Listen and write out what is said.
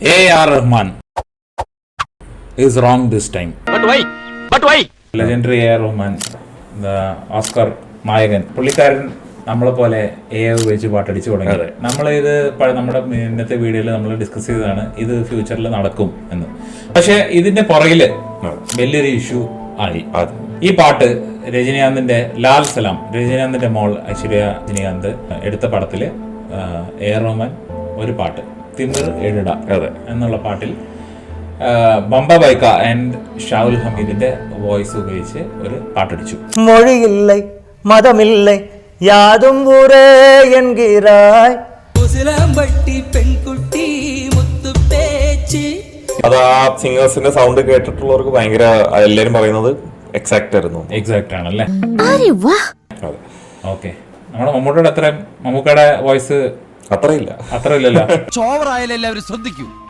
A.R. Rahman is wrong this time. But why? Legendary A.R. Rahman, the Oscar നായകൻ, പുള്ളിക്കാരൻ നമ്മളെ പോലെ AI ഉപയോഗിച്ച് പാട്ടടിച്ചു തുടങ്ങി. നമ്മളിത് നമ്മുടെ ഇന്നത്തെ വീഡിയോയിൽ നമ്മൾ ഡിസ്കസ് ചെയ്തതാണ് ഇത് ഫ്യൂച്ചറിൽ നടക്കും എന്ന്. പക്ഷെ ഇതിന്റെ പുറകില് വലിയൊരു ഇഷ്യൂ ആയി. ഈ പാട്ട് രജനീകാന്തിന്റെ ലാൽ സലാം, രജനീകാന്തിന്റെ മോൾ ഐശ്വര്യ രജനീകാന്ത് എടുത്ത പടത്തില് A.R. റഹ്മാൻ ഒരു പാട്ട് തിമിർ എഴുട എന്നുള്ള പാട്ടിൽ ബംബ ബൈക്ക ആൻഡ് ഷാവുൽ ഹമീദിന്റെ വോയിസ് ഉപയോഗിച്ച് ഒരു പാട്ടടിച്ചു. മൊഴിയില്ലേ മതമില്ലേ യാതും ഊരേ എൻகிறாய் പെൺകുട്ടി മുത്തുപേച്ച്. അത് ആ സിംഗേഴ്സിന്റെ സൗണ്ട് കേട്ടിട്ടുള്ളവർക്ക് ഭയങ്കര എല്ലാരും പറയുന്നത് എക്സാക്ട് ആയിരുന്നു. എക്സാക്ട് ആണല്ലേ? ഓക്കെ. നമ്മുടെ മമ്മൂക്കയുടെ വോയിസ് അത്ര ഇല്ലല്ലോ. ചോവറായാലും എല്ലാവരും ശ്രദ്ധിക്കൂ.